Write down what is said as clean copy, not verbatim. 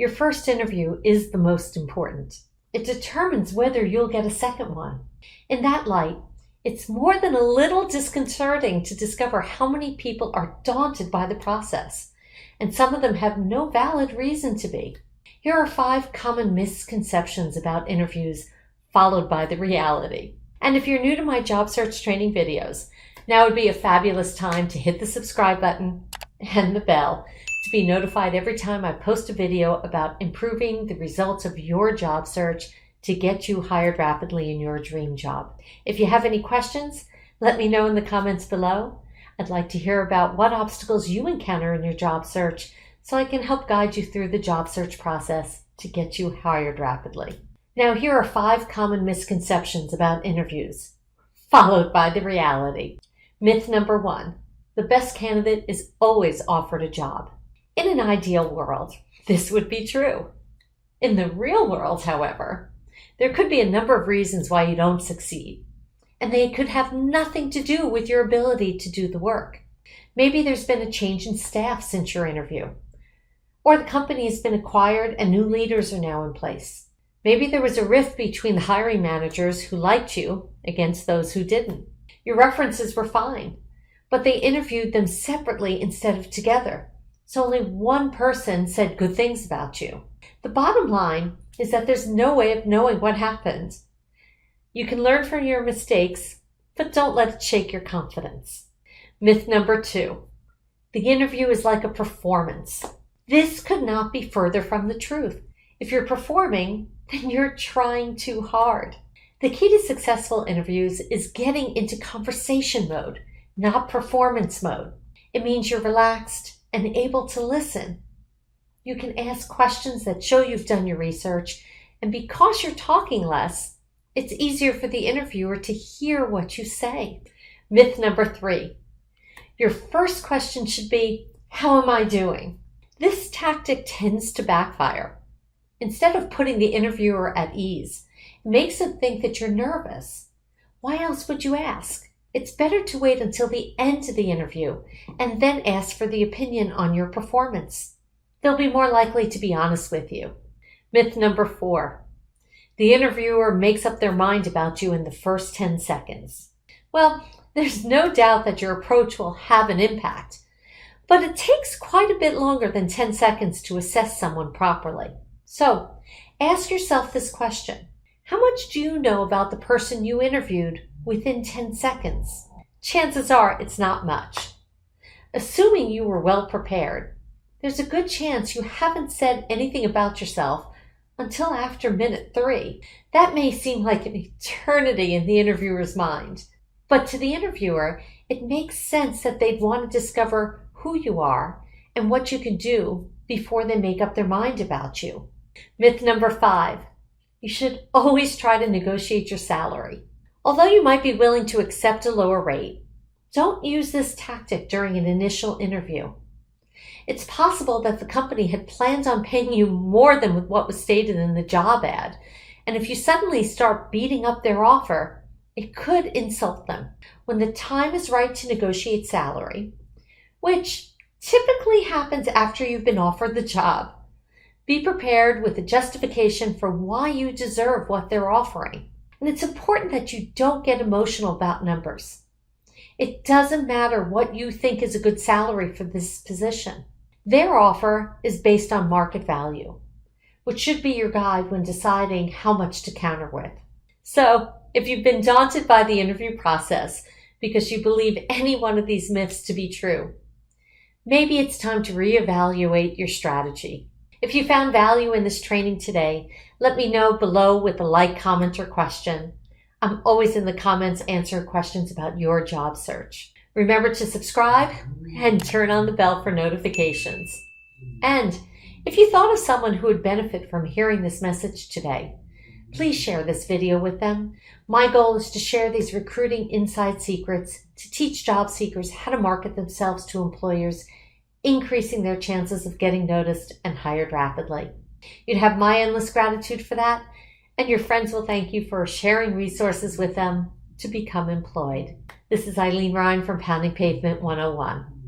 Your first interview is the most important. It determines whether you'll get a second one. In that light, it's more than a little disconcerting to discover how many people are daunted by the process, and some of them have no valid reason to be. Here are 5 common misconceptions about interviews, followed by the reality. And if you're new to my job search training videos, now would be a fabulous time to hit the subscribe button and the bell to be notified every time I post a video about improving the results of your job search to get you hired rapidly in your dream job. If you have any questions, let me know in the comments below. I'd like to hear about what obstacles you encounter in your job search so I can help guide you through the job search process to get you hired rapidly. Now, here are 5 common misconceptions about interviews, followed by the reality. Myth number 1, the best candidate is always offered a job. In an ideal world, this would be true. In the real world, however, there could be a number of reasons why you don't succeed, and they could have nothing to do with your ability to do the work. Maybe there's been a change in staff since your interview, or the company has been acquired and new leaders are now in place. Maybe there was a rift between the hiring managers who liked you against those who didn't. Your references were fine, but they interviewed them separately instead of together, so only one person said good things about you. The bottom line is that there's no way of knowing what happened. You can learn from your mistakes, but don't let it shake your confidence. Myth number 2, the interview is like a performance. This could not be further from the truth. If you're performing, then you're trying too hard. The key to successful interviews is getting into conversation mode, not performance mode. It means you're relaxed and able to listen. You can ask questions that show you've done your research, and because you're talking less, it's easier for the interviewer to hear what you say. Myth number 3, your first question should be, how am I doing? This tactic tends to backfire. Instead of putting the interviewer at ease, it makes them think that you're nervous. Why else would you ask? It's better to wait until the end of the interview and then ask for the opinion on your performance. They'll be more likely to be honest with you. Myth number 4, the interviewer makes up their mind about you in the first 10 seconds. Well, there's no doubt that your approach will have an impact, but it takes quite a bit longer than 10 seconds to assess someone properly. So, ask yourself this question. How much do you know about the person you interviewed within 10 seconds? Chances are it's not much. Assuming you were well prepared, there's a good chance you haven't said anything about yourself until after minute 3. That may seem like an eternity in the interviewer's mind, but to the interviewer, it makes sense that they'd want to discover who you are and what you can do before they make up their mind about you. Myth number 5, you should always try to negotiate your salary. Although you might be willing to accept a lower rate, don't use this tactic during an initial interview. It's possible that the company had planned on paying you more than what was stated in the job ad, and if you suddenly start beating up their offer, it could insult them. When the time is right to negotiate salary, which typically happens after you've been offered the job, be prepared with a justification for why you deserve what they're offering. And it's important that you don't get emotional about numbers. It doesn't matter what you think is a good salary for this position. Their offer is based on market value, which should be your guide when deciding how much to counter with. So, if you've been daunted by the interview process because you believe any one of these myths to be true, maybe it's time to reevaluate your strategy. If you found value in this training today, let me know below with a like, comment, or question. I'm always in the comments answering questions about your job search. Remember to subscribe and turn on the bell for notifications. And if you thought of someone who would benefit from hearing this message today, please share this video with them. My goal is to share these recruiting inside secrets to teach job seekers how to market themselves to employers, increasing their chances of getting noticed and hired rapidly. You'd have my endless gratitude for that, and your friends will thank you for sharing resources with them to become employed. This is Eileen Ryan from Pounding Pavement 101.